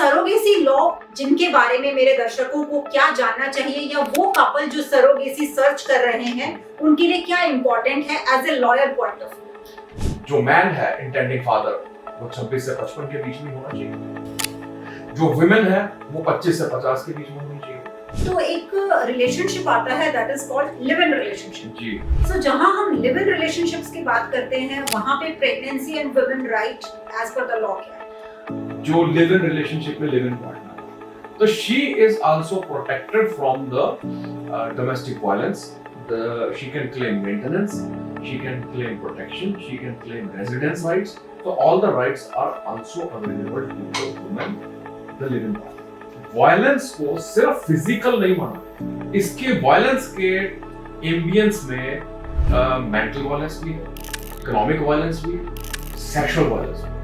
Surrogacy law जिनके बारे में मेरे दर्शकों को क्या जानना चाहिए, या वो कपल जो सरोगेसी सर्च कर रहे हैं उनके लिए क्या इंपॉर्टेंट है as a lawyer point of view. जो मैन है इंटेंडिंग फादर वो 26 से 55 के बीच में होना चाहिए। जो विमेन है वो 25 से 50 के बीच में होनी चाहिए। तो एक रिलेशनशिप आता है that is called live in relationship. जी। सो जहां हम लिव इन रिलेशनशिप्स की बात करते हैं वहां पे pregnancy and women right as per the law क्या है? जो लिव इन रिलेशनशिप में लिव इन पार्टनर, तो she is also protected from the domestic violence. She can claim maintenance, she can claim protection, she can claim residence rights. So all the rights are also available to the woman, the living partner. Violence को सिर्फ physical नहीं माना, इसके violence के ambience में mental violence भी है, economic violence भी है, सेक्सुअल वायलेंस भी है।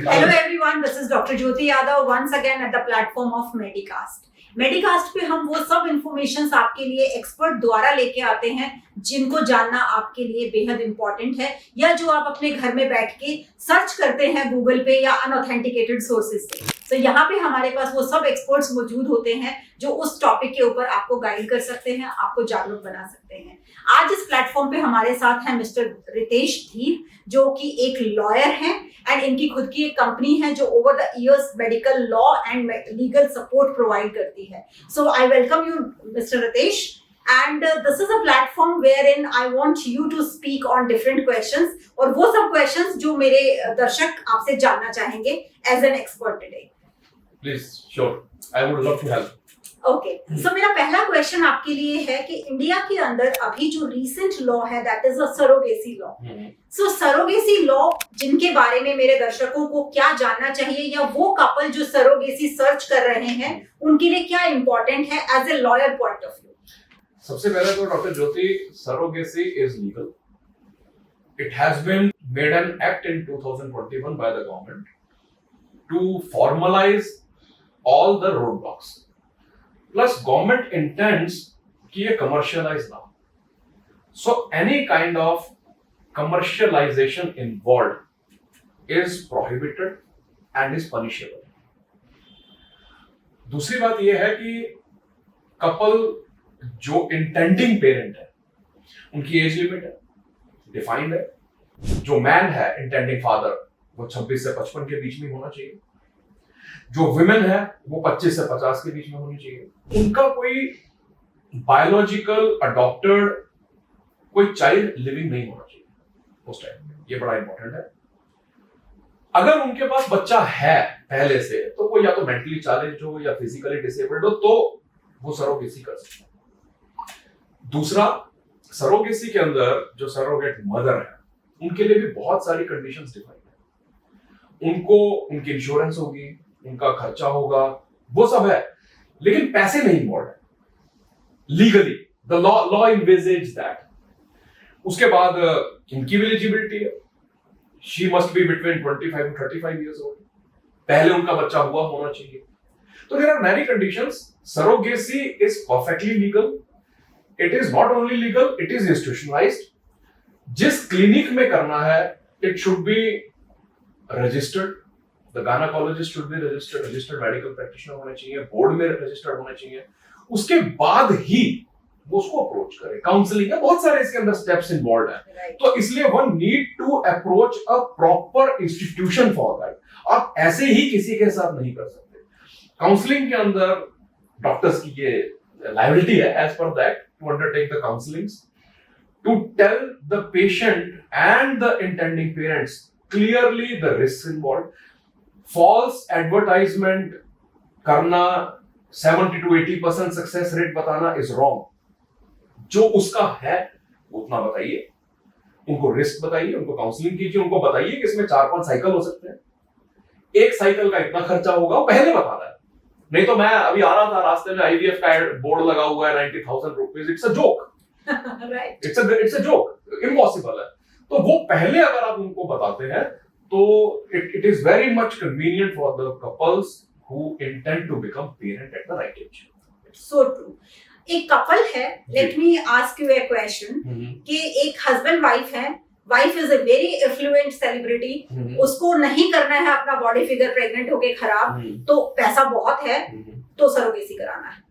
Hello everyone, this is Dr. Jyoti Yadav once again at the platform of Medicast. Medicast पे हम वो सब इंफॉर्मेशंस आपके लिए एक्सपर्ट द्वारा लेके आते हैं जिनको जानना आपके लिए बेहद इंपॉर्टेंट है, या जो आप अपने घर में बैठ के सर्च करते हैं गूगल पे या अनऑथेंटिकेटेड सोर्सेज से। तो यहाँ पे हमारे पास वो सब एक्सपर्ट्स मौजूद होते हैं जो उस टॉपिक के ऊपर आपको गाइड कर सकते हैं, आपको जागरूक बना सकते हैं। आज इस प्लेटफॉर्म पे हमारे साथ हैं मिस्टर रितेश धीर, जो कि एक लॉयर हैं एंड इनकी खुद की एक कंपनी है जो over the years medical law and legal support provide करती है। So I welcome you mister Ritesh, and this is a platform wherein I want you to speak on different questions, और वो सब questions जो मेरे दर्शक आपसे जानना चाहेंगे as an expert today. Please, sure. I would love to help. Okay, so मेरा पहला क्वेश्चन आपके लिए है कि इंडिया के अंदर अभी जो रीसेंट लॉ है that is a surrogacy law. So surrogacy law जिनके बारे में मेरे दर्शकों को क्या जानना चाहिए, या वो कपल जो सरोगेसी सर्च कर रहे हैं उनके लिए क्या इंपॉर्टेंट है as a lawyer point of view? सबसे पहले तो doctor Jyoti, surrogacy is legal. It has been made an act in 2021 by the government to formalize all the roadblocks. Plus, government intends कि ये commercialize ना. So any kind of commercialization involved is prohibited and is punishable. दूसरी बात ये है कि couple जो intending parent है उनकी एज लिमिट है, डिफाइंड है. जो मैन है इंटेंडिंग फादर वो 26 से 55 के बीच में होना चाहिए. जो विमेन है वो 25 से 50 के बीच में होनी चाहिए. उनका कोई बायोलॉजिकल अडॉप्टेड कोई चाइल्ड लिविंग नहीं होना चाहिए उस टाइम में. ये बड़ा इंपॉर्टेंट है. अगर उनके पास बच्चा है पहले से, तो वो या तो मेंटली चैलेंज्ड हो या फिजिकली डिसेबल्ड हो, तो वो सरोगेसी कर सकते हैं. दूसरा, सरोगेसी के अंदर जो सरोगेट मदर है उनके लिए भी बहुत सारी कंडीशंस डिफाइंड है. उनको उनकी इंश्योरेंस होगी, उनका खर्चा होगा, वो सब है, लेकिन पैसे नहीं इन्वॉल्व है. Legally the law envisages that. उसके बाद इनकी भी एलिजिबिलिटी है. She must be between 25 and 35 years old. पहले उनका बच्चा हुआ होना चाहिए. तो there are many conditions. Surrogacy is perfectly legal. It is not only legal, it is institutionalized. जिस क्लिनिक में करना है, it should be registered. The gynecologist should be registered. Registered medical practitioner होने चाहिए, बोर्ड में registered होने चाहिए. उसके बाद ही वो उसको अप्रोच करे. काउंसलिंग है, बहुत सारे इसके अंदर स्टेप्स इन्वॉल्व हैं. तो इसलिए one need to approach a proper institution for that. आप ऐसे ही किसी के साथ नहीं कर सकते. काउंसलिंग के अंदर डॉक्टर्स की ये liability है as per that to undertake the counselings, to tell the patient and the intending parents clearly the risks involved. False advertisement करना, 70 to 80% success rate बताना is wrong. जो उसका है उतना बताइए, उनको रिस्क बताइए, उनको काउंसलिंग कीजिए, उनको बताइए कि इसमें 4-5 साइकिल हो सकते हैं, एक साइकिल का इतना खर्चा होगा, वो पहले बताना है. नहीं तो मैं अभी आ रहा था, रास्ते में आईवीएफ का बोर्ड लगा हुआ है 90,000 rupees. It's a joke. Right. It's a joke. Impossible है. तो वो पहले अगर आप उनको बताते हैं तो it is very much convenient for the couples who intend to become parent at the right age. So true. एक कपल है, let me ask you a question, कि एक हस्बैंड वाइफ है wife is a very influential celebrity, उसको नहीं करना है अपना बॉडी फिगर प्रेग्नेंट होके खराब, तो पैसा बहुत है तो सरोगेसी कराना है।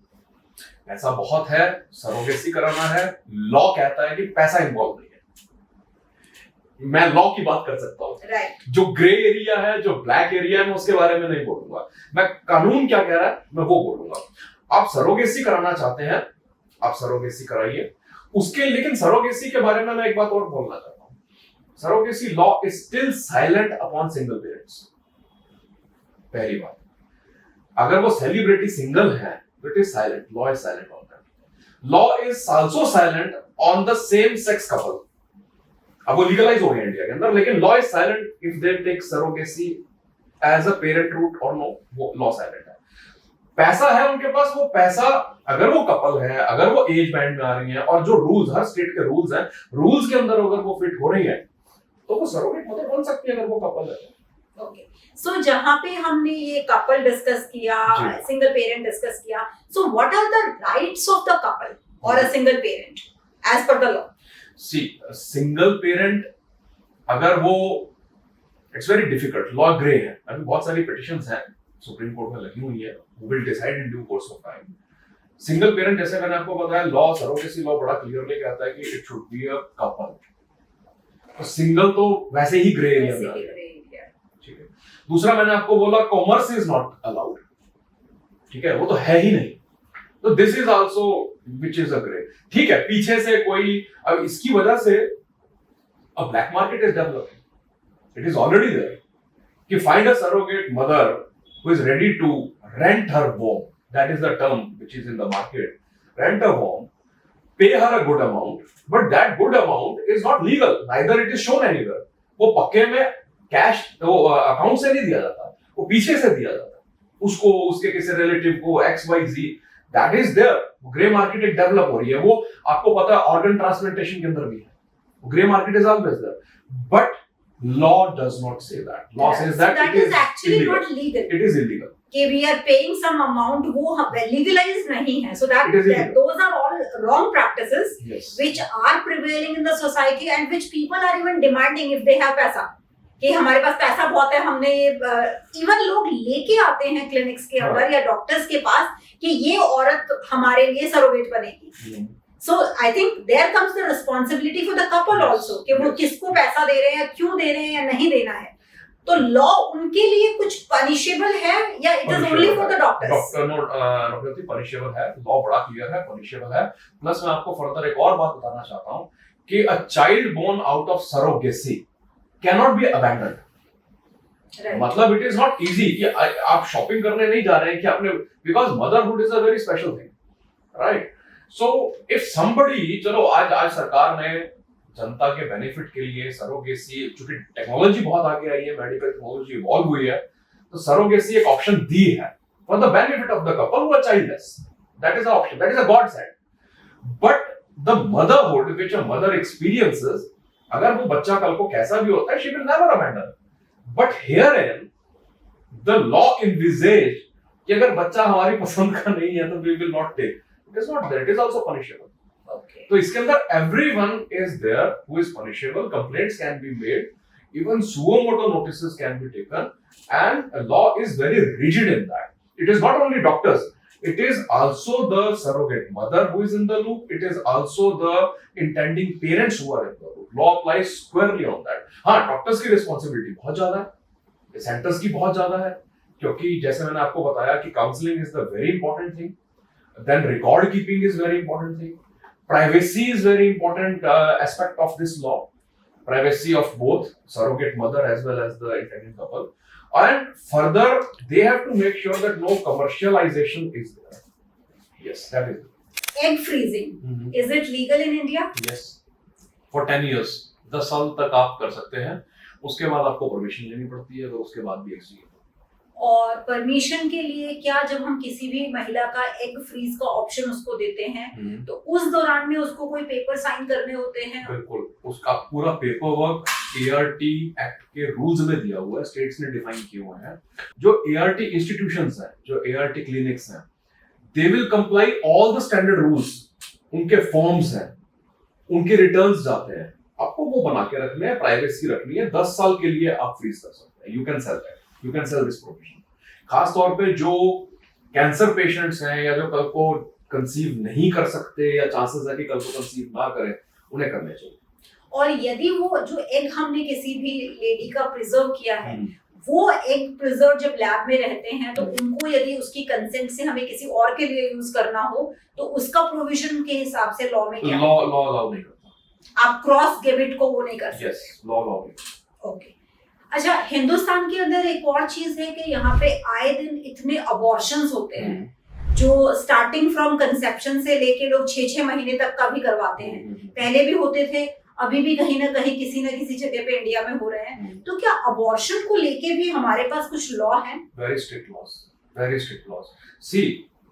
पैसा बहुत है, सरोगेसी कराना है, लॉ कहता है कि पैसा इन्वॉल्व नहीं है। मैं लॉ की बात कर सकता हूँ, right. जो ग्रे एरिया है, जो ब्लैक एरिया है, मैं उसके बारे में नहीं बोलूंगा। मैं कानून क्या कह रहा है मैं वो बोलूंगा। आप सरोगेसी कराना चाहते हैं, आप सरोगेसी कराइए उसके, लेकिन सरोगेसी के बारे में मैं एक बात और बोलना चाहता हूँ। Surrogacy law is still silent upon single parents. पहली बात, अगर वो सेलिब्रिटी सिंगल है तो it is silent, law is silent on that. Law is also silent on the same sex couple. अब वो लीगलाइज हो गया इंडिया के अंदर, लेकिन law is silent if they take surrogacy as a parent route और नो, वो law silent है। पैसा है उनके पास, वो पैसा अगर वो कपल है, अगर वो एज बैंड में आ रही है और जो रूल्स, हर स्टेट के रूल्स हैं, रूल्स के अंदर अगर वो फिट हो रही है तो वो सरोगेट मदर बन सकती है अगर वो कपल है। ओके, सो जहां पे हमने ये कपल डिस्कस किया, सिंगल पेरेंट डिस्कस किया, so what are the rights of the couple और a single parent as per the law? See single parent अगर वो, it's very difficult, law grey है, अभी बहुत सारी पिटिशंस हैं सुप्रीम कोर्ट में लगी हुई है, will decide in due course of time. Single parent जैसे मैंने आपको बताया, लॉ, सरोगेसी लॉ बड़ा क्लियरली कहता है कि it should be a couple. तो सिंगल तो वैसे ही ग्रे एरिया में आ गया, ठीक है। दूसरा मैंने आपको बोला कॉमर्स इज नॉट अलाउड, ठीक है, वो तो है ही नहीं, तो this is also which is a grey, ठीक है। पीछे से कोई, अब इसकी वजह से a black market is developing, it is already there, कि find a surrogate mother who is ready to rent her womb, that is the term which is in the market, rent a womb, pay her a good amount, but that good amount is not legal, neither it is shown anywhere। वो पक्के में cash वो account से नहीं दिया जाता, वो पीछे से दिया जाता उसको, उसके किसी रिलेटिव को, XYZ, that is there। Grey market एक डेवलप हो रही है, वो आपको पता है ऑर्गन ट्रांसप्लांटेशन के अंदर भी है, grey market is always there, but law does not say that। Law says that it is actually illegal. Not legal, it is illegal, कि we are paying some amount, वो legalized नहीं है, so that those are all wrong practices, yes, which are prevailing in the society and which people are even demanding if they have पैसा, कि हमारे पास पैसा बहुत है, हमने इवन लोग लेके आते हैं क्लिनिक्स के अंदर या डॉक्टर्स के पास कि ये औरत हमारे लिए सरोगेट बनेगी। So I think there comes the responsibility for the couple also, कि वो किसको पैसा दे रहे हैं, क्यों दे रहे हैं या नहीं देना है। तो लॉ उनके लिए कुछ पनिशेबल है या it is only for the doctors? Doctor note punishable है, लॉ बड़ा क्लियर है, पनिशेबल है। प्लस मैं आपको फर्दर एक और बात बताना चाहता हूं कि a child born out of surrogacy can not be abandoned. मतलब इट इज नॉट इजी कि आप शॉपिंग करने नहीं जा रहे हैं कि आपने, because motherhood is a very special thing, right. So if somebody, चलो आज सरकार ने जनता के बेनिफिट के लिए सरोगेसी, चूंकि टेक्नोलॉजी बहुत आगे आई है, मेडिकल टेक्नोलॉजी इवॉल्व हुई है, तो सरोगेसी एक ऑप्शन दी है for the benefit of the couple who are childless. That is a option, that is a god said. But the motherhood which a mother experiences, अगर वो बच्चा कल को कैसा भी होता है, she will never abandon. But here in the law envisages कि अगर बच्चा हमारी पसंद का नहीं है तो we will not take, it is not there, it is also punishable। Okay, तो इसके अंदर everyone is there who is punishable, complaints can be made, even suo motu notices can be taken, and a law is very rigid in that। It is not only doctors, it is also the surrogate mother who is in the loop, it is also the intending parents who are in the loop। Law applies squarely on that। हाँ, doctors की responsibility बहुत ज्यादा है, centres की बहुत ज्यादा है, क्योंकि जैसे मैंने आपको बताया कि counselling is the very important thing, then record keeping is very important thing, privacy is very important aspect of this law, privacy of both surrogate mother as well as the intended couple, and further they have to make sure that no commercialization is there। Yes, that is egg freezing। Is it legal in India? Yes, for 10 years, 10 साल तक आप कर सकते हैं, उसके बाद आपको permission लेनी पड़ती है, तो उसके बाद भी एक्सीड। और परमिशन के लिए क्या, जब हम किसी भी महिला का एग फ्रीज का ऑप्शन उसको देते हैं तो उस दौरान में उसको कोई पेपर साइन करने होते हैं? बिल्कुल, उसका पूरा पेपर वर्क ART एक्ट के रूल्स में दिया हुआ है, स्टेट्स ने डिफाइन किए हुए हैं। जो ART इंस्टीट्यूशंस हैं, जो ART क्लिनिक्स हैं, they will comply all the standard rules. उनके फॉर्म्स हैं, उनके रिटर्न्स जाते हैं, आपको वो बना के रखने हैं, प्राइवेसी रखनी है, 10 साल के लिए आप फ्रीज कर सकते हैं, you can sell that, you can sell this provision. खास तौर पे जो कैंसर पेशेंट्स हैं या जो कल को कंसीव नहीं कर सकते या चांसेस है कि कल को कंसीव ना करें, उन्हें करने चाहिए। और यदि वो जो एग हमने किसी भी लेडी का प्रिजर्व किया है, वो एग प्रिजर्व जब लैब में रहते हैं तो उनको यदि उसकी कंसेंट से हमें किसी और के लिए यूज करना हो तो उसका प्रोविजन के हिसाब से लॉ में क्या लॉ अलाउ नहीं करता, आप क्रॉस गिविट को वो नहीं कर सकते। यस, लॉ अलाउ नहीं। ओके, अच्छा, हिंदुस्तान के अंदर एक और चीज है कि यहाँ पे आए दिन इतने अबॉर्शंस होते हैं जो स्टार्टिंग फ्रॉम कंसेप्शन से लेके लोग 6-6 महीने तक का भी करवाते हैं। पहले भी होते थे, अभी भी कहीं ना कहीं किसी ना किसी जगह पे इंडिया में हो रहे हैं। तो क्या अबॉर्शन को लेके भी हमारे पास कुछ लॉ है? Very strict laws, very strict laws. See,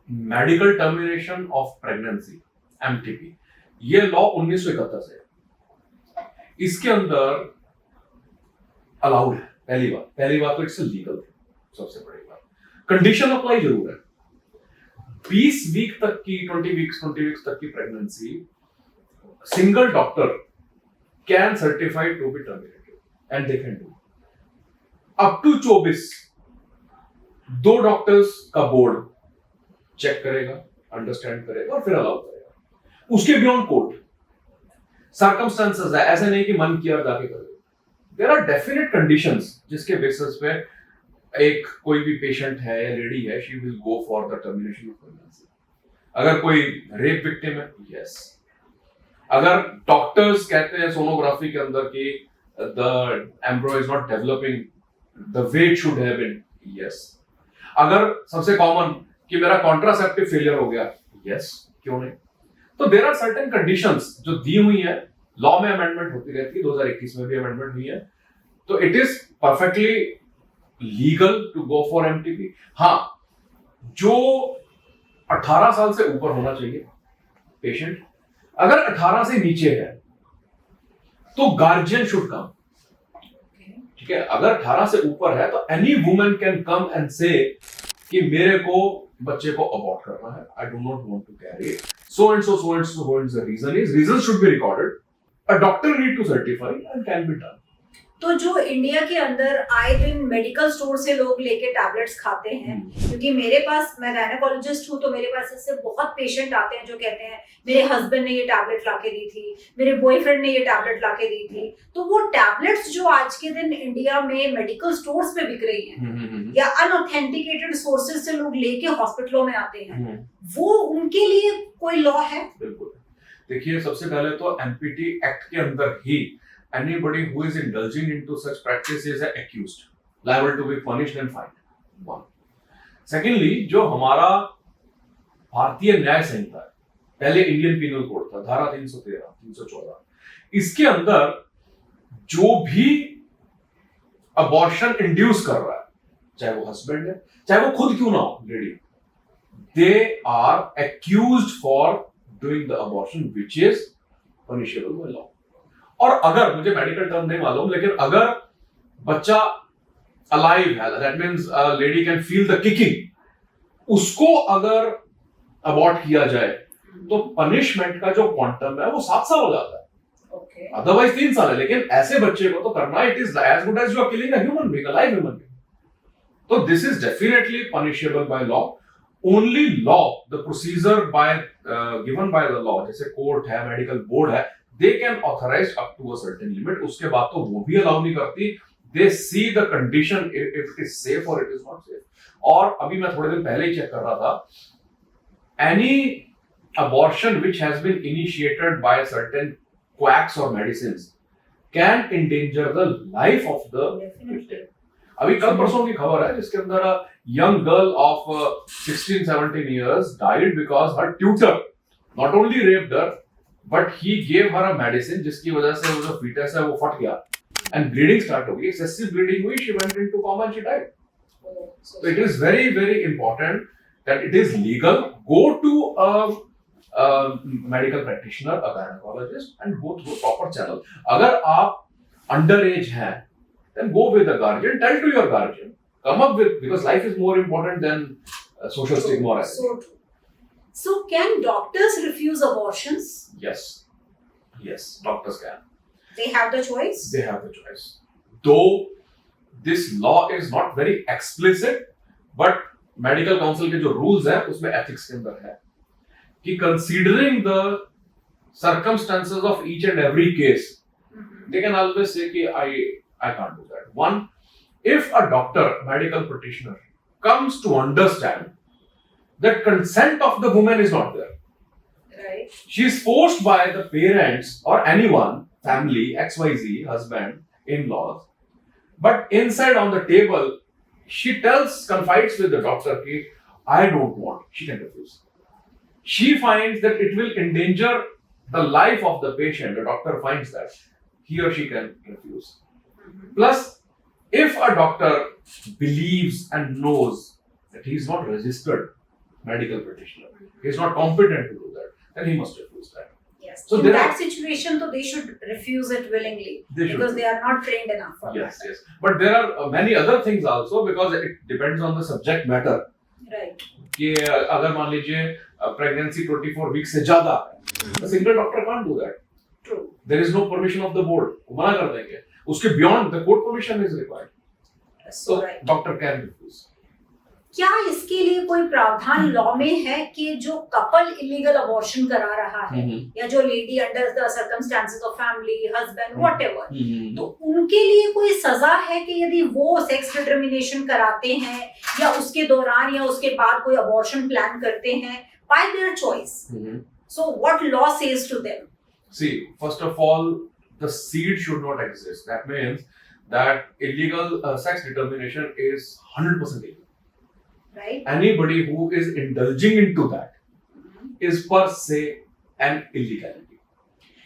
medical termination of pregnancy, MTP, ये लॉ 1971 से है। इसके अंदर अलाउड है, पहली बात तो इट्स लीगल, सबसे बड़ी बात। कंडीशन अप्लाई जरूर है, 20 वीक तक की 20 वीक्स तक की pregnancy single doctor can certify to be terminated and they can do up to 24। 2 doctors का बोर्ड चेक करेगा, अंडरस्टैंड करेगा और फिर अलाउ करेगा। उसके बियॉन्ड कोर्ट सर्कमस्टेंसेस है, ऐसे नहीं कि मन किया जाके करेगा। देयर आर डेफिनेट कंडीशंस जिसके बेसिस पे एक कोई भी पेशेंट है या लेडी है, she will go for the termination of pregnancy. अगर कोई रेप विक्टिम है, यस। अगर डॉक्टर्स कहते हैं सोनोग्राफी के अंदर कि the embryo is not developing the way it should have been, yes. अगर सबसे कॉमन कि मेरा कॉन्ट्रासेप्टिव फेलियर हो गया, यस, क्यों नहीं। तो देयर आर सर्टेन कंडीशंस जो दी हुई है, लॉ में अमेंडमेंट होती रहती है, 2021 में भी अमेंडमेंट हुई है, तो it is perfectly legal to go for MTP. हाँ, जो 18 साल से ऊपर होना चाहिए पेशेंट, अगर 18 से नीचे है तो गार्जियन शुड कम, ठीक है। अगर 18 से ऊपर है तो any woman can come and say कि मेरे को बच्चे को अबॉर्ट करना है, I do not want to carry it, so and so what is the reason should be recorded, a doctor need to certify and can be done। तो जो India के अंदर आए दिन मेडिकल स्टोर से लोग लेके टैबलेट्स खाते हैं, क्योंकि मेरे पास, मैं गायनेकोलॉजिस्ट हूँ, तो मेरे पास ऐसे बहुत पेशेंट आते हैं जो कहते हैं मेरे हस्बैंड ने ये टैबलेट लाके दी थी, मेरे बॉयफ्रेंड ने ये टैबलेट लाके दी थी। तो वो टैबलेट्स जो आज के दिन इंडिया में मेडिकल स्टोर्स पे बिक रही हैं या अनऑथेंटिकेटेड सोर्सेज से लोग लेके हॉस्पिटलों में आते हैं, वो उनके लिए कोई लॉ है? बिल्कुल। देखिए, सबसे पहले तो एमपीटी एक्ट के अंदर ही anybody who is indulging into such practice is accused, liable to be punished and fined, one। Secondly, जो हमारा भारतीय न्याय संहिता है, पहले इंडियन पीनल कोड था, धारा 313, 314, इसके अंदर जो भी अबॉर्शन इंड्यूस कर रहा है, चाहे वो हस्बैंड है, चाहे वो खुद क्यों ना हो lady, they are accused for doing the abortion which is punishable by law। और अगर, मुझे मेडिकल टर्म नहीं मालूम, लेकिन अगर बच्चा अलाइव है, that means lady can feel the kicking, उसको अगर अबॉर्ट किया जाए तो पनिशमेंट का जो क्वांटम है वो 7 साल हो जाता है, अदरवाइज 3 साल है। लेकिन ऐसे बच्चे को तो करना, it is as good as you are killing a human being, a live human being. तो this is definitely punishable by law. Only law, the procedure by given by the law, जैसे कोर्ट है, medical board है, they can authorize up to a certain limit, उसके बाद तो वो भी allow नहीं करती। they see the condition if it is safe or it is not safe। और अभी मैं थोड़े दिन पहले ही चेक कर रहा था, any abortion which has been initiated by certain quacks or medicines can endanger the life of the victim। अभी कल परसों की खबर है जिसके अंदर young girl of 16-17 years died because her tutor not only raped her but he gave her a medicine जिसकी वजह से वो जो fetus है वो फट गया and bleeding start हो गई, excessive bleeding हुई, she went into coma and she died। So it is very very important that it is legal, go to a medical practitioner, a gynecologist and go through proper channel। अगर आप under age हैं then go with a guardian, tell to your guardian, come up with, because life is more important than social stigma or anything। So true। So can doctors refuse abortions? Yes, doctors can। They have the choice. They have the choice. Though this law is not very explicit, but medical council के जो rules है उसमें ethics के अंदर है कि considering the circumstances of each and every case, they can always say कि I can't do that. One, if a doctor, medical practitioner comes to understand that consent of the woman is not there, Right. she is forced by the parents or anyone, family, XYZ, husband, in-laws, but inside on the table, she confides with the doctor कि I don't want, she can refuse. She finds that it will endanger the life of the patient. The doctor finds that he or she can refuse. Plus, if a doctor believes and knows that he is not registered medical practitioner, he is not competent to do that, then he must refuse that. Yes. So in there that are- situation, so they should refuse it willingly They should. because they are not trained enough for Yes, that. yes. But there are many other things also because it depends on the subject matter. Right. कि अगर मान लीजिए pregnancy 24 week से ज्यादा है, single doctor can't do that. True. There is no permission of the board, वो मना कर देंगे. उसके beyond the court permission is required, So so right. Doctor can refuse. क्या इसके लिए कोई प्रावधान लॉ में है कि जो कपल इलीगल अबॉर्शन करा रहा है या जो lady under the circumstances of family husband whatever, तो उनके लिए कोई सजा है कि यदि वो सेक्स डिटर्मिनेशन कराते हैं या उसके दौरान या उसके बाद कोई अबॉर्शन प्लान करते हैं by their choice, so what law says to them? See, first of all, the seed should not exist. That means that illegal sex determination is 100% illegal. Right. Anybody who is indulging into that is per se an illegality.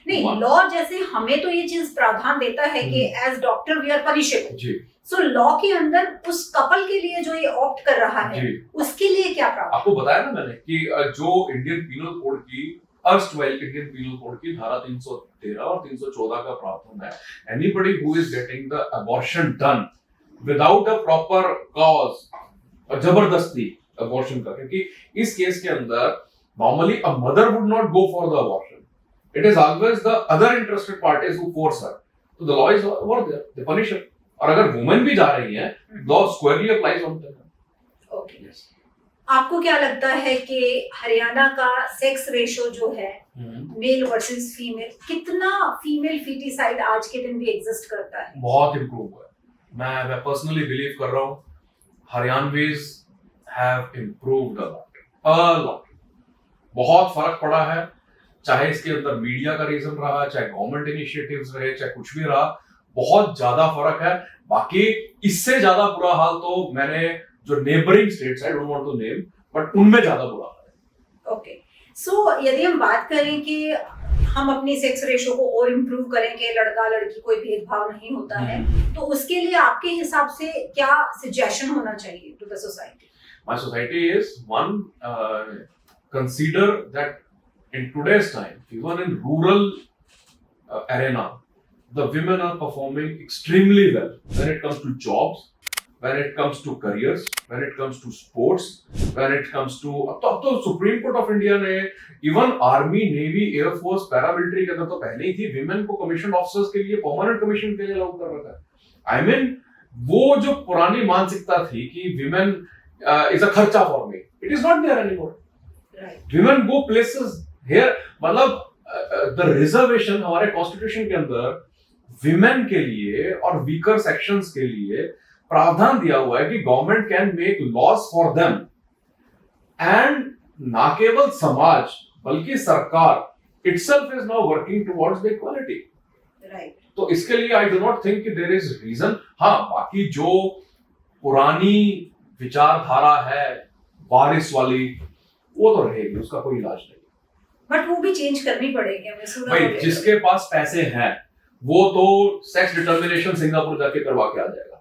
नहीं, One. Law जैसे हमें तो ये चीज प्रावधान देता है कि as doctor we are punishable, जी सो लॉ के अंदर उस कपल के लिए जो ये ऑप्ट कर रहा है जी. उसके लिए क्या प्रावधान? आपको बताया ना मैंने कि जो इंडियन पीनल कोड की अर्स्टवाइल इंडियन पीनल कोड की धारा 313 और 314 का प्रावधान है, anybody who is getting the abortion done without a proper cause, जबरदस्ती अबॉर्शन का, क्योंकि इस केस के अंदर normally a mother would not go for the abortion, it is always the other interested parties who force her, तो the law is over there, they punish her. और अगर women भी जा रही है, law स्क्वायरली applies on them. Okay. आपको क्या लगता है कि हरियाणा का सेक्स रेशो जो है मेल वर्सेस फीमेल, कितना फीमेल फीटिसाइड आज के दिन भी एग्जिस्ट करता है? बहुत इम्प्रूव हुआ है. मैं पर्सनली बिलीव कर रहा हूँ Haryanvis have improved a lot. बहुत फर्क पड़ा है, चाहे इसके अंदर मीडिया का रीजन रहा, चाहे गवर्नमेंट इनिशिएटिव्स रहे, चाहे कुछ भी रहा, बहुत ज्यादा फर्क है. बाकी इससे ज्यादा बुरा हाल तो मैंने जो neighbouring states, I don't want to name, but उनमें ज्यादा बुरा हाल है. ओके. सो यदि हम बात करें कि हम अपनी सेक्स रेशो को और इम्प्रूव करें कि लड़का लड़की कोई भेदभाव नहीं होता है, तो उसके लिए आपके हिसाब से क्या सजेशन होना चाहिए to the society? My society is one, consider that in today's time, even in rural arena, the women are performing extremely well when it comes to jobs, when it comes to careers, when it comes to sports, when it comes to अब तो supreme court of India ने even army, navy, air force, paramilitary के अंदर तो पहले ही थी, women को commission officers के लिए, परमानेंट कमीशन के लिए लागू कर रखा है. आई मीन वो जो पुरानी मानसिकता थी कि विमेन इज अ खर्चा for me, it is not there anymore. Right. Women go places here, मतलब द रिजर्वेशन हमारे कॉन्स्टिट्यूशन के अंदर विमेन के लिए और वीकर सेक्शंस के लिए प्रावधान दिया हुआ है कि government can make laws for them. And ना केवल समाज बल्कि सरकार itself is now working towards the equality. Right. तो इसके लिए आई डू नॉट थिंक कि देयर इज रीजन. हाँ, बाकी जो पुरानी विचारधारा है वारिस वाली, वो तो रहेगी, उसका कोई इलाज नहीं. बट वो भी चेंज करनी पड़ेगी हमें. सुना भाई, वगैरह. जिसके पास पैसे हैं वो तो सेक्स डिटर्मिनेशन सिंगापुर जाके करवा के आ जाएगा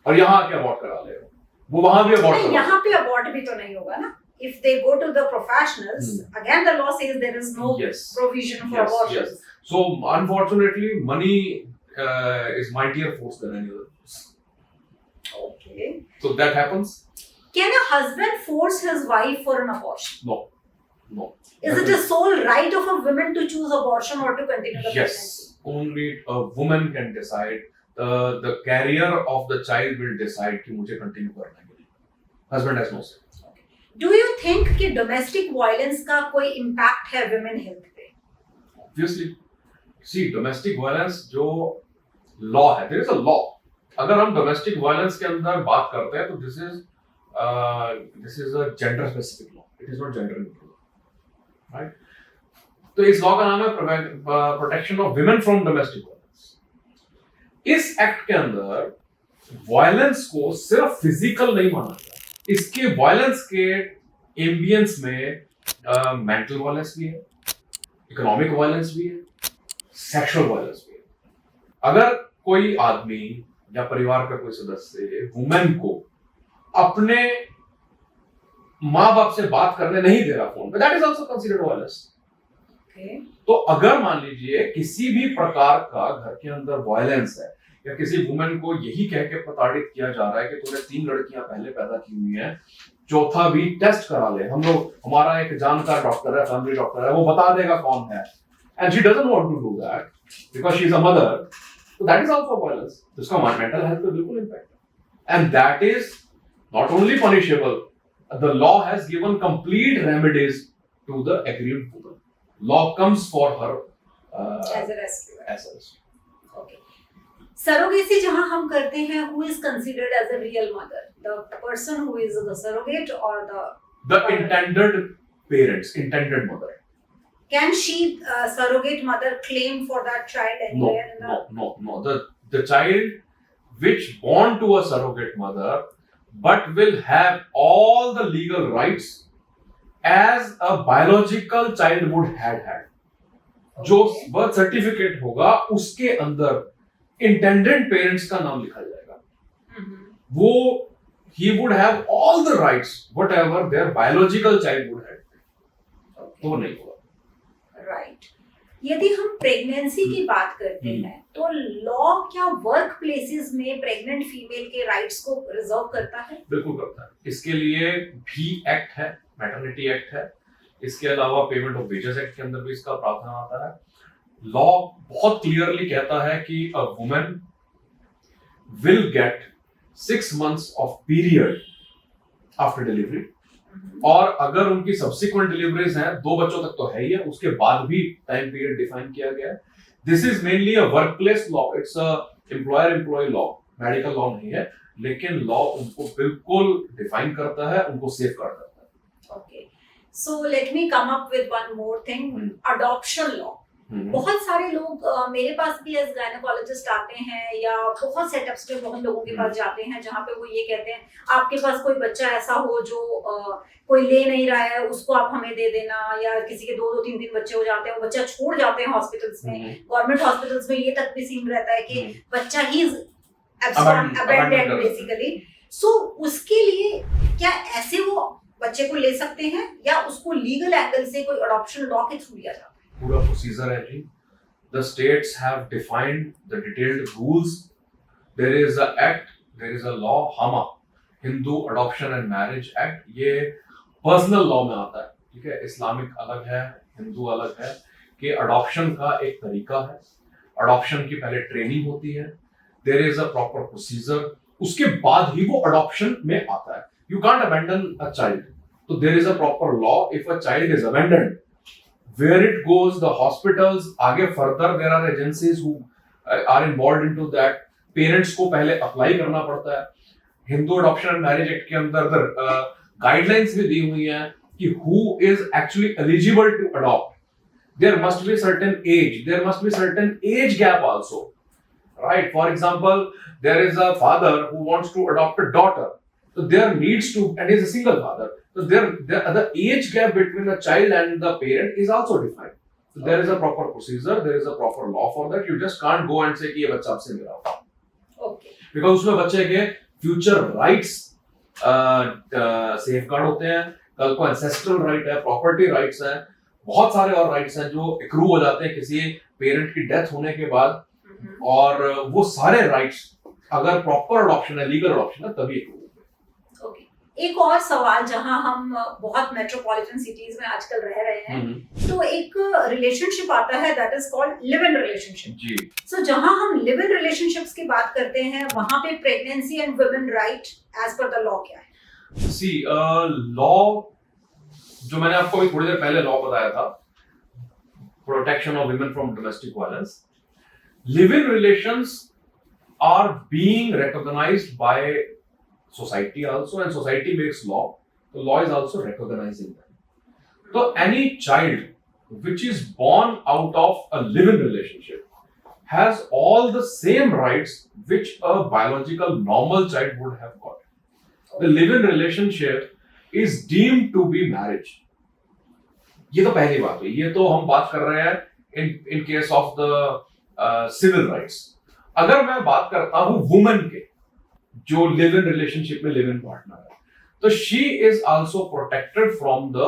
और यहाँ आके अबॉर्ट करा लेगा, वो वहां भी अबॉर्ट नहीं, करा. यहाँ पे अबॉर्ट भी तो नहीं होगा ना. If they go to the professionals, again the law says there is no Yes. provision for Yes, abortion. yes. So unfortunately, money is mightier force than any other force. Okay. So that happens. Can a husband force his wife for an abortion? No. Is it a sole right of a woman to choose abortion or to continue the Yes. pregnancy? only a woman can decide. The carrier of the child will decide कि मुझे continue करना है कि नहीं. Husband has no say. Do you think कि domestic violence का कोई impact है women health पे? Obviously, see domestic violence जो law है, there is a law. अगर हम domestic violence के अंदर बात करते हैं तो this is a gender specific law. It is not gender neutral, right? तो इस लॉ का नाम है protection of women from domestic violence. इस एक्ट के अंदर वायलेंस को सिर्फ फिजिकल नहीं माना गया. इसके वायलेंस के एम्बियंस में मेंटल वायलेंस भी है, इकोनॉमिक वायलेंस भी है, सेक्सुअल वायलेंस भी है. अगर कोई आदमी या परिवार का कोई सदस्य वुमेन को अपने माँ बाप से बात करने नहीं दे रहा फोन पे, that is also considered violence. तो अगर मान लीजिए किसी भी प्रकार का घर के अंदर वायलेंस है या किसी वुमेन को यही कह के प्रताड़ित किया जा रहा है कि तूने 3 लड़कियां पहले पैदा की हुई हैं, चौथा भी टेस्ट करा ले, हमारा एक जानकार डॉक्टर है, फैमिली डॉक्टर है, वो बता देगा कौन है, and she doesn't want to do that because she is a mother, तो दैट इज आल्सो वायलेंस. इसका मेंटल हेल्थ पे बिल्कुल इंपैक्ट है, and that is not only punishable. The law has given complete remedies to the aggrieved woman. Law comes for her as a rescue. As a rescue. Okay. Surrogacy जहाँ हम करते हैं, who is considered as a real mother? The person who is the surrogate or the intended parents, intended mother. Can she, surrogate mother, claim for that child anywhere? No. The child which born to a surrogate mother, but will have all the legal rights as a biological child would had. Okay. जो birth certificate होगा उसके अंदर intended parents का नाम लिखा जाएगा. वो he would have all the rights whatever their biological child would have. तो नहीं होगा. राइट. यदि हम प्रेगनेंसी की बात करते हैं तो लॉ क्या वर्क प्लेसेस में प्रेग्नेंट फीमेल के राइट्स को रिजर्व करता है? बिल्कुल करता है. इसके लिए भी एक्ट है, मैटरनिटी एक्ट है. इसके अलावा पेमेंट ऑफ वेजेस एक्ट के अंदर भी इसका प्रावधान आता है. लॉ बहुत क्लियरली कहता है कि a woman will get 6 months of period after delivery, और अगर उनकी सब्सिक्वेंट डिलीवरीज हैं, 2 बच्चों तक तो है ही है, उसके बाद भी टाइम पीरियड डिफाइन किया गया है. This is mainly a workplace law. It's a employer employee law, medical law नहीं है, लेकिन लॉ उनको बिल्कुल डिफाइन करता है, उनको सेफ गार्ड करता है. Okay, so let me come up with one more thing, adoption law. बहुत सारे लोग मेरे पास भी एज गायनेकोलॉजिस्ट आते हैं या बहुत सेटअप्स पे बहुत लोगों के पास जाते हैं जहाँ पे वो ये कहते हैं आपके पास कोई बच्चा ऐसा हो जो कोई ले नहीं रहा है, उसको आप हमें दे देना, या किसी के 2-2 3-3 बच्चे हो जाते हैं, वो बच्चा छोड़ जाते हैं हॉस्पिटल्स में. गवर्नमेंट हॉस्पिटल्स में ये तक भी सीन रहता है कि बच्चा ही अबैंडन्ड बेसिकली. सो उसके लिए क्या ऐसे वो बच्चे को ले सकते हैं या उसको लीगल एंगल से कोई अडॉप्शन लॉ के थ्रू लिया जाता है? पूरा प्रोसीजर है जी. The states have defined the detailed rules. There is a act, there is a law, HAMA, Hindu Adoption and Marriage Act. ये पर्सनल लॉ में आता है, ठीक है. इस्लामिक अलग है, हिंदू अलग है. कि अडॉप्शन का एक तरीका है. अडॉप्शन की पहले ट्रेनिंग होती है, there is a proper procedure, उसके बाद ही वो अडॉप्शन में आता है. You can't abandon a child. तो there is a proper law. If a child is abandoned, where it goes, the hospitals, आगे further there are agencies who are involved into that. Parents को पहले apply करना पड़ता है. Hindu adoption and marriage act के अंदर guidelines भी दी हुई हैं कि who is actually eligible to adopt. There must be certain age, there must be certain age gap also, right? For example, there is a father who wants to adopt a daughter, so there needs to, and he is a single father. So the age gap between the child and the parent is also defined. So there is a proper procedure, there is a proper law for that. You just can't go and say कि ये बच्चा आपसे मिला होगा. Okay. Because उसमें बच्चे के future rights safeguard होते हैं. कल को ancestral right है, property rights है, बहुत सारे और rights हैं जो accrue हो जाते हैं किसी parent की death होने के बाद. और वो सारे rights अगर proper adoption है, legal adoption है, तभी accrue. एक और सवाल, जहां हम बहुत मेट्रोपॉलिटन सिटीज में आजकल रह रहे हैं, तो एक रिलेशनशिप आता है that is called live in relationship जी। सो जहां हम लिव इन रिलेशनशिप्स की बात करते हैं, वहां पे pregnancy and women right as per the law क्या है? सी लॉ, जो मैंने आपको अभी थोड़ी देर पहले लॉ बताया था, protection of women from domestic violence, live in relations are being recognized by society also, and society makes law. The law is also recognizing them. So any child which is born out of a live-in relationship has all the same rights which a biological normal child would have got. The live-in relationship is deemed to be marriage. ये तो पहली बात हुई। ये तो हम बात कर रहे हैं in case of the civil rights. अगर मैं बात करता हूं वुमन के, जो लिव इन रिलेशनशिप में लिव इन पार्टनर है, तो she is also protected from the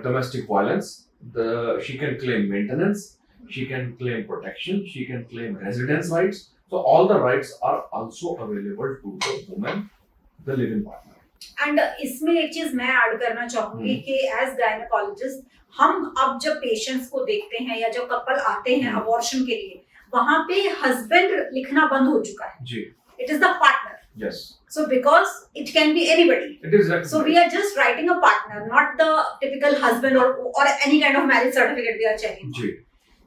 domestic violence. She can claim maintenance, she can claim protection, she can claim residence rights. So all the rights are also available to the woman, the live in partner. And इसमें एक चीज मैं add करना चाहूंगी कि as gynaecologist हम अब जब पेशेंट्स को देखते हैं या जब कपल आते हैं अबॉर्शन के लिए, वहां पे हस्बैंड लिखना बंद हो चुका है जी। It is the partner. Yes. So because it can be anybody, it is so we are just writing a partner, not the typical husband or any kind of marriage certificate we are checking. जी।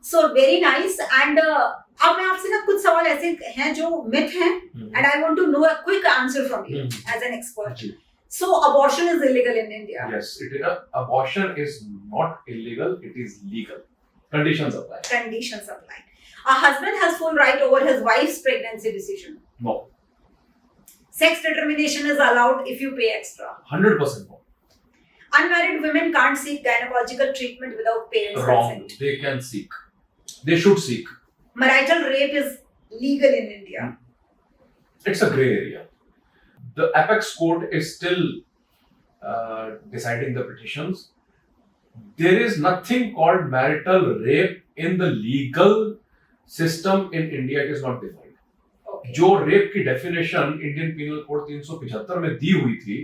So very nice. And अब मैं आपसे ना कुछ सवाल ऐसे हैं जो मिथ हैं, and I want to know a quick answer from you as an expert. जी। So abortion is illegal in India. Yes, abortion is not illegal, it is legal. Conditions apply. Conditions apply. A husband has full right over his wife's pregnancy decision. No. Sex determination is allowed if you pay extra. 100% no. Unmarried women can't seek gynecological treatment without parents' Wrong. consent. They can seek. They should seek. Marital rape is legal in India. It's a gray area. The apex court is still deciding the petitions. There is nothing called marital rape in the legal system in India. It is not defined. Okay. जो rape की definition Indian penal code 375 में दी हुई थी,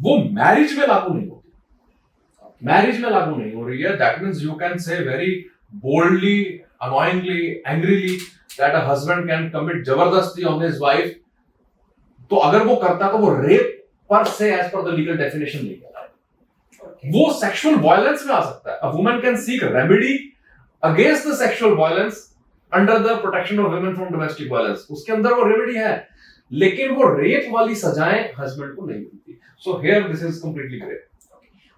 वो marriage में लागू नहीं होती। मैरिज में लागू नहीं हो रही है। That means you can say very boldly, annoyingly, angrily that a husband can commit जबरदस्ती ऑन हिज वाइफ। तो अगर वो करता तो वो रेप पर से as per the legal definition नहीं कहलाएगा। वो सेक्सुअल वायलेंस में आ सकता है। A woman can seek remedy against the sexual violence under the protection of women from domestic violence. उसके अंदर वो रेमेडी है, लेकिन वो रेप वाली सजाएं हस्बैंड को नहीं मिलती। So here this is completely grey.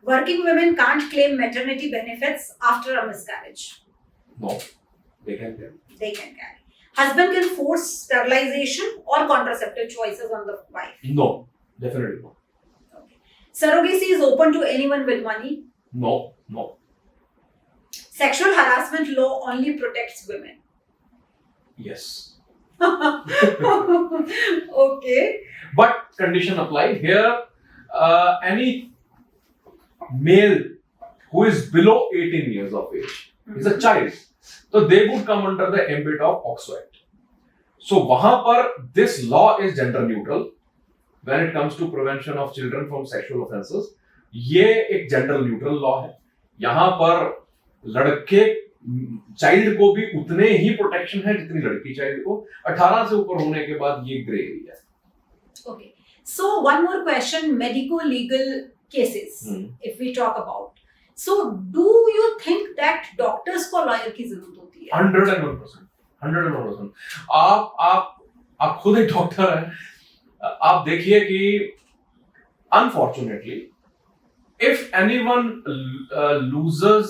Working women can't claim maternity benefits after a miscarriage. No, they can claim. They can carry. Husband can force sterilization or contraceptive choices on the wife. No, definitely no. Okay. Surrogacy is open to anyone with money. No, no. Sexual harassment law only protects women. Yes. Okay. But condition apply here. Any male who is below 18 years of age is a child, so they would come under the ambit of POCSO Act. So वहां पर this law is gender neutral when it comes to prevention of children from sexual offenses. ये एक gender neutral law है। यहाँ पर लड़के child को भी उतने ही प्रोटेक्शन है जितनी लड़की चाइल्ड को। 18 से ऊपर होने के बाद ये ग्रे एरिया है। Okay. So one more question, medico-legal cases, if we talk about. So do you think that doctors को lawyer की जरूरत होती है? 101%, 101%। आप खुद एक डॉक्टर हैं। आप देखिए कि unfortunately if anyone loses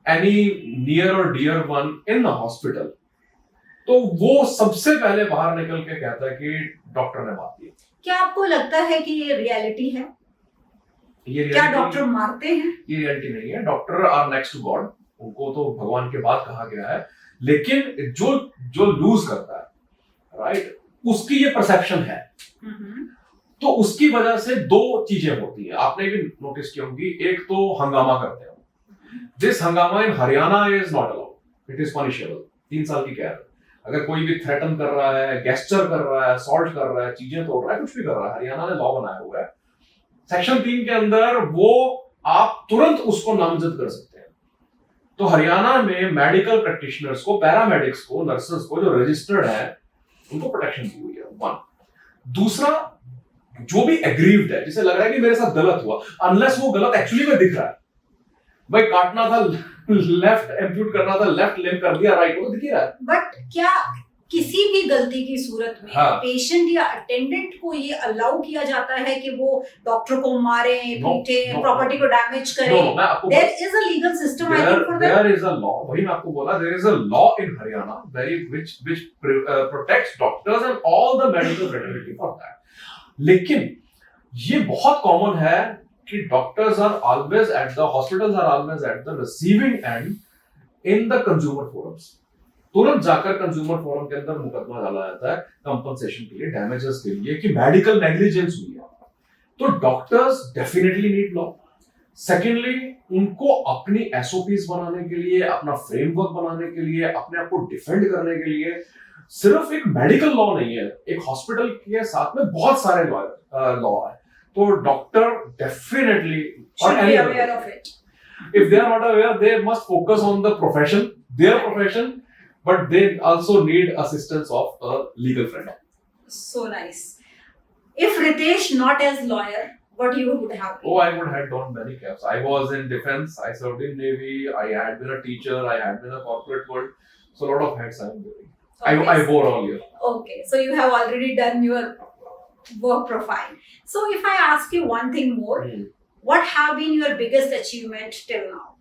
any near or dear one in the hospital, तो वो सबसे पहले बाहर निकल के कहता है कि डॉक्टर ने मार दिया। क्या आपको लगता है कि ये रियलिटी है? क्या डॉक्टर मारते हैं? ये रियलिटी नहीं है। Doctor are next to God, उनको तो भगवान के बाद कहा गया है। लेकिन जो लूज करता है, राइट, उसकी ये परसेप्शन है। तो उसकी वजह से दो चीजें होती है, आपने भी नोटिस की होंगी। एक तो हंगामा करते हैं। दिस हंगामा in Haryana is not allowed, it is punishable, 3 साल की कैद। अगर कोई भी थ्रेटन कर रहा है, गेस्चर कर रहा है, असॉल्ट कर रहा है, चीजें तोड़ रहा है, कुछ भी कर रहा है, हरियाणा ने लॉ बनाया हुआ है सेक्शन 3 के अंदर, वो आप तुरंत उसको नामजद कर सकते हैं। तो हरियाणा में मेडिकल प्रैक्टिशनर्स को, पैरामेडिक्स को, नर्सेस को जो रजिस्टर्ड है उनको प्रोटेक्शन दी हुई है, वन। दूसरा, जो भी एग्रीव्ड है, जिसे लग रहा है कि मेरे साथ गलत हुआ, अनलेस वो गलत एक्चुअली में दिख रहा है, भाई काटना था लेफ्ट, एम्प्यूट करना था लेफ्ट, लिम्ब कर दिया राइट, वो तो दिख ही रहा है। बट क्या किसी भी गलती की सूरत में हाँ। पेशेंट या अटेंडेंट को ये अलाउ किया जाता है कि वो डॉक्टर को मारे, पीटे, प्रॉपर्टी को डैमेज करे? मैं आपको there is a legal system I think for that. There is a law, वही मैं आपको बोला, there is a law in Haryana which protects doctors and all the medical fraternity for that. लेकिन ये बहुत कॉमन है कि doctors are always at the, hospitals are always at the receiving end in the consumer forums. तुरंत जाकर consumer forum के अंदर मुकदमा डाला जाता है कंपनसेशन के लिए, डैमेजेस के लिए, कि मेडिकल नेग्लिजेंस हुई है। तो doctors definitely need law. Secondly, उनको अपनी एसओपीज बनाने के लिए, अपना फ्रेमवर्क बनाने के लिए, अपने आप को डिफेंड करने के लिए सिर्फ एक मेडिकल लॉ नहीं है, एक हॉस्पिटल के साथ में बहुत सारे लॉ है। तो doctor definitely, should be aware of it. if they are not aware, they must focus on the profession, their profession, but they also need assistance of a legal friend. So nice. If Ritesh not as lawyer, what you would have been? Oh, I would have done many caps. I was in defense, I served in Navy, I had been a teacher, I had been a corporate world. So a lot of hats I am wearing. Okay. I wore all year. Okay, so you have already done your work profile. So if I ask you one thing more, what have been your biggest achievement till now?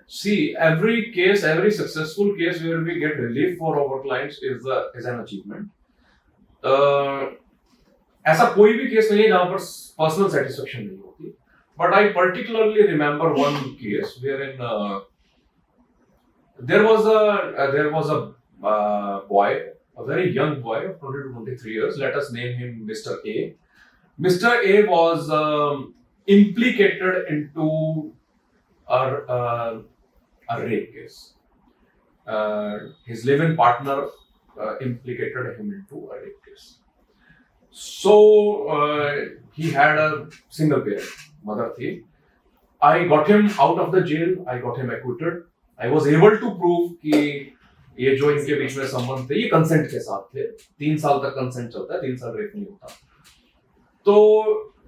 See, every case, every successful case where we get relief for our clients is an achievement. ऐसा कोई भी case नहीं है जहां पर personal satisfaction नहीं होती, but I particularly remember one case where in there was a boy, a very young boy of 20 to 23 years. Let us name him Mr. A. Mr. A was implicated into a rape case. His live-in partner implicated him into a rape case. So he had a single parent, mother thi. I got him out of the jail. I got him acquitted. I was able to prove कि ये जो इनके बीच में संबंध थे, ये consent के साथ थे। 3 साल तक कंसेंट चलता है, 3 साल रेप नहीं होता। तो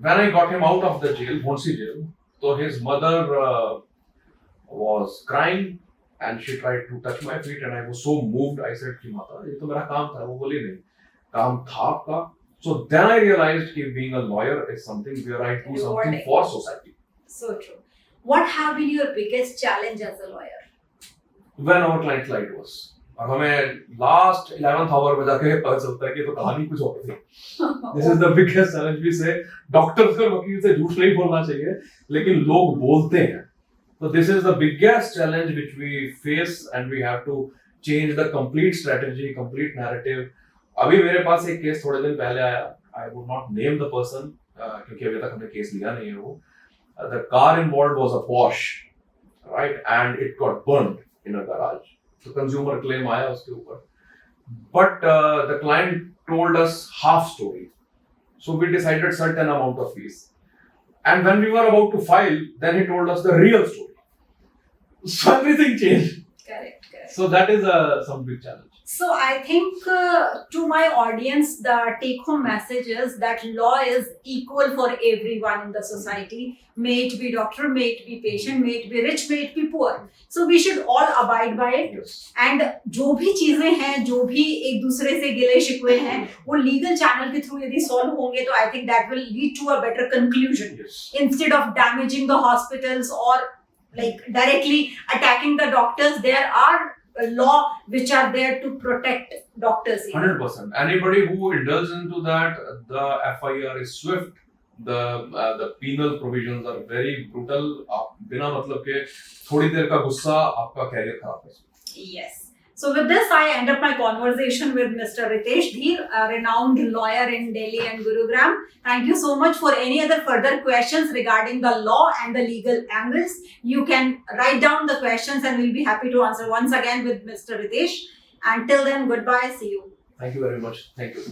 when I got him out of the jail, Bhonsi jail, तो his mother was crying and she tried to touch my feet and I was so moved. I said कि माता, ये तो मेरा काम था। वो बोली नहीं, काम था आपका। So then I realized कि being a lawyer is something where I do something for society. So true. What have been your biggest challenge as a lawyer? When our client lied to us. और हमें last 11th our में जाके पता चलता है कि तो कहानी कुछ और थी। This is the biggest challenge we say. Doctor से, वकील से झूठ नहीं बोलना चाहिए, लेकिन लोग बोलते हैं। So this is the biggest challenge which we face and we have to change the complete strategy, complete narrative. अभी मेरे पास एक केस थोड़े दिन पहले आया। I would not name the person क्योंकि अभी तक हमने केस लिया नहीं है वो। The car involved was a Porsche, right? And it got burned in a garage. So consumer claim आया उसके ऊपर. But the client told us half story. So we decided certain amount of fees. And when we were about to file, then he told us the real story. So everything changed. Correct. So that is some big challenge. So I think to my audience, the take-home message is that law is equal for everyone in the society. May it be doctor, may it be patient, may it be rich, may it be poor. So we should all abide by it. Yes. And जो भी चीजें हैं, जो भी एक दूसरे से गिले शिकवे हैं, वो legal channel के through यदि solve होंगे, तो I think that will lead to a better conclusion. Yes. Instead of damaging the hospitals or like directly attacking the doctors, there are law which are there to protect doctors. 100%. Anybody who indulges into that, the FIR is swift. The penal provisions are very brutal. आप बिना मतलब के थोड़ी देर का गुस्सा आपका career खराब कर सकता है. Yes. So with this, I end up my conversation with Mr. Ritesh Dheer, a renowned lawyer in Delhi and Gurugram. Thank you so much. For any other further questions regarding the law and the legal angles, you can write down the questions and we'll be happy to answer once again with Mr. Ritesh. And till then, goodbye. See you. Thank you very much. Thank you.